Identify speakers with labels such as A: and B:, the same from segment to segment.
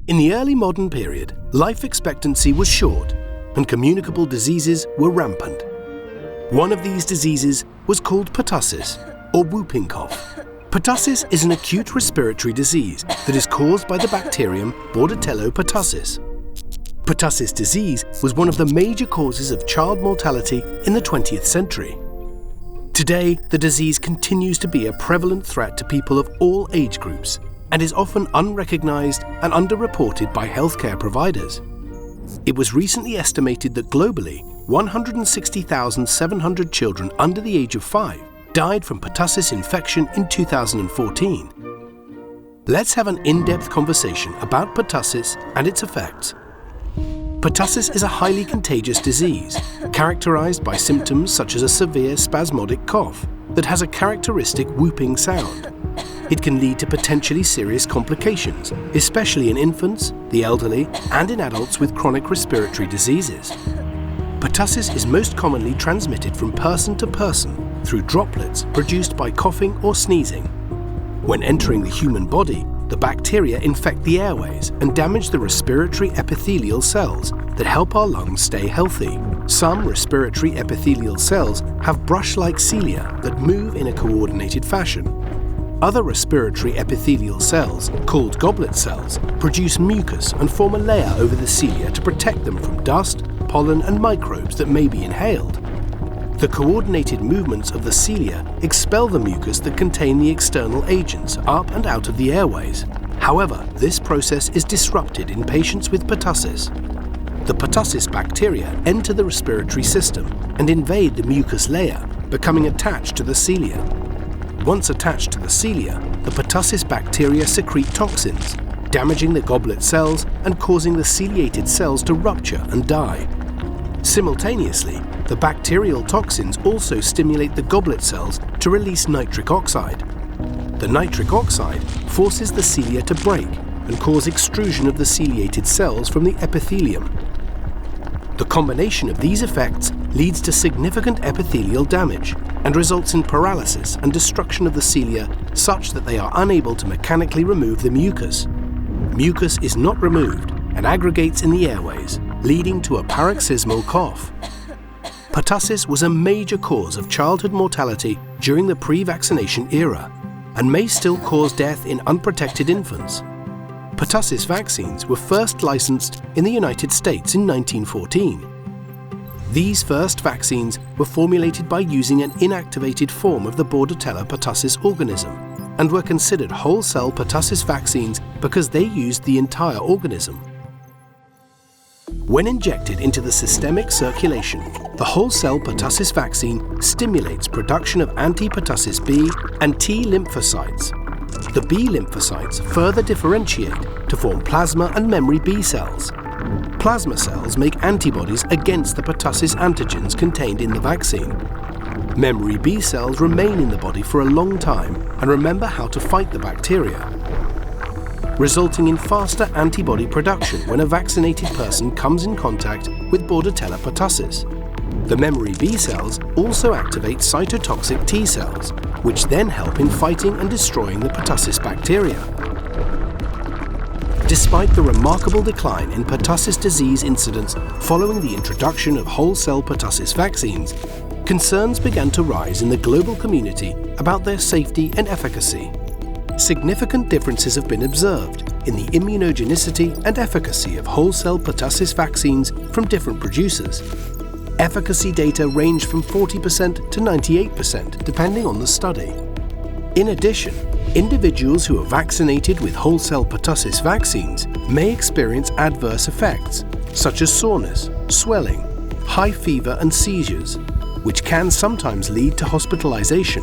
A: In the early modern period, life expectancy was short and communicable diseases were rampant. One of these diseases was called pertussis, or whooping cough. Pertussis is an acute respiratory disease that is caused by the bacterium Bordetella pertussis. Pertussis disease was one of the major causes of child mortality in the 20th century. Today, the disease continues to be a prevalent threat to people of all age groups and is often unrecognized and underreported by healthcare providers. It was recently estimated that globally, 160,700 children under the age of 5 died from pertussis infection in 2014. Let's have an in-depth conversation about pertussis and its effects. Pertussis is a highly contagious disease, characterized by symptoms such as a severe spasmodic cough that has a characteristic whooping sound. It can lead to potentially serious complications, especially in infants, the elderly, and in adults with chronic respiratory diseases. Pertussis is most commonly transmitted from person to person through droplets produced by coughing or sneezing. When entering the human body, the bacteria infect the airways and damage the respiratory epithelial cells that help our lungs stay healthy. Some respiratory epithelial cells have brush-like cilia that move in a coordinated fashion. Other respiratory epithelial cells, called goblet cells, produce mucus and form a layer over the cilia to protect them from dust, pollen, and microbes that may be inhaled. The coordinated movements of the cilia expel the mucus that contain the external agents up and out of the airways. However, this process is disrupted in patients with pertussis. The pertussis bacteria enter the respiratory system and invade the mucus layer, becoming attached to the cilia. Once attached to the cilia, the pertussis bacteria secrete toxins, damaging the goblet cells and causing the ciliated cells to rupture and die. Simultaneously, the bacterial toxins also stimulate the goblet cells to release nitric oxide. The nitric oxide forces the cilia to break and cause extrusion of the ciliated cells from the epithelium. The combination of these effects leads to significant epithelial damage and results in paralysis and destruction of the cilia such that they are unable to mechanically remove the mucus. Mucus is not removed and aggregates in the airways, leading to a paroxysmal cough. Pertussis was a major cause of childhood mortality during the pre-vaccination era and may still cause death in unprotected infants. Pertussis vaccines were first licensed in the United States in 1914. These first vaccines were formulated by using an inactivated form of the Bordetella pertussis organism and were considered whole-cell pertussis vaccines because they used the entire organism. When injected into the systemic circulation, the whole-cell pertussis vaccine stimulates production of anti-pertussis B and T lymphocytes. The B lymphocytes further differentiate to form plasma and memory B cells. Plasma cells make antibodies against the pertussis antigens contained in the vaccine. Memory B cells remain in the body for a long time and remember how to fight the bacteria, resulting in faster antibody production when a vaccinated person comes in contact with Bordetella pertussis. The memory B cells also activate cytotoxic T cells, which then help in fighting and destroying the pertussis bacteria. Despite the remarkable decline in pertussis disease incidence following the introduction of whole-cell pertussis vaccines, concerns began to rise in the global community about their safety and efficacy. Significant differences have been observed in the immunogenicity and efficacy of whole-cell pertussis vaccines from different producers. Efficacy data range from 40% to 98%, depending on the study. In addition, individuals who are vaccinated with whole-cell pertussis vaccines may experience adverse effects, such as soreness, swelling, high fever and seizures, which can sometimes lead to hospitalization.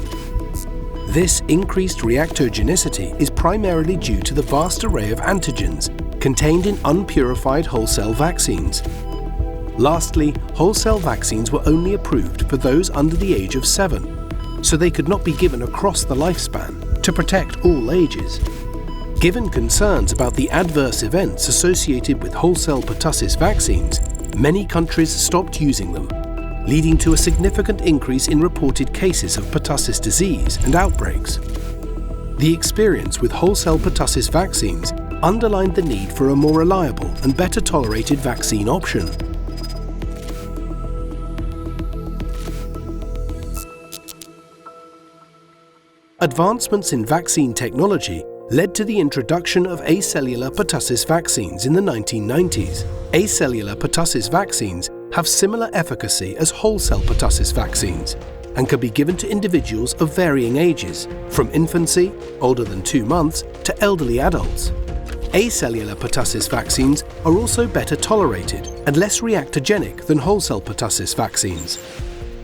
A: This increased reactogenicity is primarily due to the vast array of antigens contained in unpurified whole-cell vaccines. Lastly, whole-cell vaccines were only approved for those under the age of 7, so they could not be given across the lifespan to protect all ages. Given concerns about the adverse events associated with whole-cell pertussis vaccines, many countries stopped using them, leading to a significant increase in reported cases of pertussis disease and outbreaks. The experience with whole-cell pertussis vaccines underlined the need for a more reliable and better tolerated vaccine option. Advancements in vaccine technology led to the introduction of acellular pertussis vaccines in the 1990s. Acellular pertussis vaccines have similar efficacy as whole-cell pertussis vaccines and can be given to individuals of varying ages, from infancy, older than 2 months, to elderly adults. Acellular pertussis vaccines are also better tolerated and less reactogenic than whole-cell pertussis vaccines.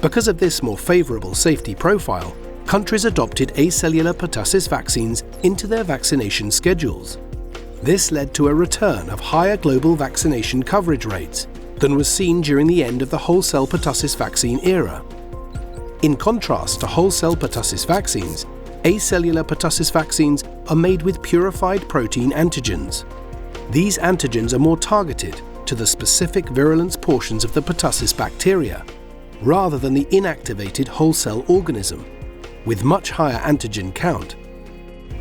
A: Because of this more favourable safety profile, countries adopted acellular pertussis vaccines into their vaccination schedules. This led to a return of higher global vaccination coverage rates than was seen during the end of the whole-cell pertussis vaccine era. In contrast to whole-cell pertussis vaccines, acellular pertussis vaccines are made with purified protein antigens. These antigens are more targeted to the specific virulence portions of the pertussis bacteria, rather than the inactivated whole-cell organism, with much higher antigen count.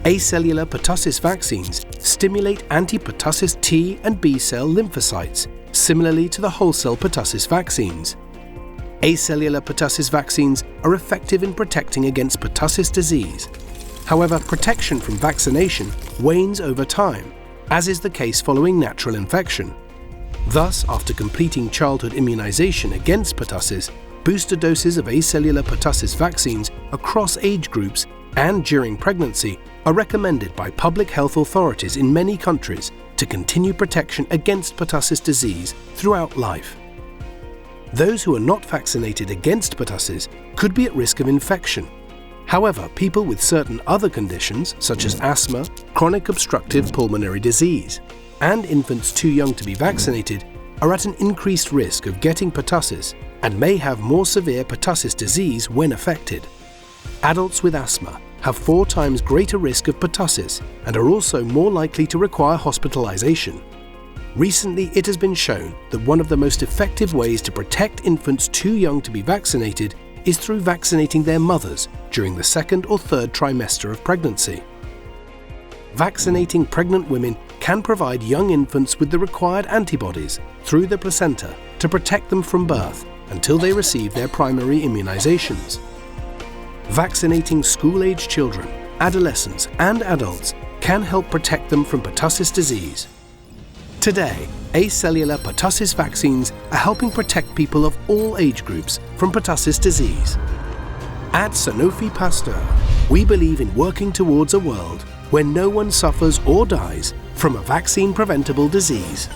A: Acellular pertussis vaccines stimulate anti-pertussis T and B cell lymphocytes, similarly to the whole-cell pertussis vaccines. Acellular pertussis vaccines are effective in protecting against pertussis disease. However, protection from vaccination wanes over time, as is the case following natural infection. Thus, after completing childhood immunization against pertussis, booster doses of acellular pertussis vaccines across age groups and during pregnancy are recommended by public health authorities in many countries to continue protection against pertussis disease throughout life. Those who are not vaccinated against pertussis could be at risk of infection. However, people with certain other conditions, such as asthma, chronic obstructive pulmonary disease, and infants too young to be vaccinated, are at an increased risk of getting pertussis and may have more severe pertussis disease when affected. Adults with asthma have 4 times greater risk of pertussis and are also more likely to require hospitalization. Recently, it has been shown that one of the most effective ways to protect infants too young to be vaccinated is through vaccinating their mothers during the 2nd or 3rd trimester of pregnancy. Vaccinating pregnant women can provide young infants with the required antibodies through the placenta to protect them from birth until they receive their primary immunizations. Vaccinating school-age children, adolescents, and adults can help protect them from pertussis disease. Today, acellular pertussis vaccines are helping protect people of all age groups from pertussis disease. At Sanofi Pasteur, we believe in working towards a world where no one suffers or dies from a vaccine-preventable disease.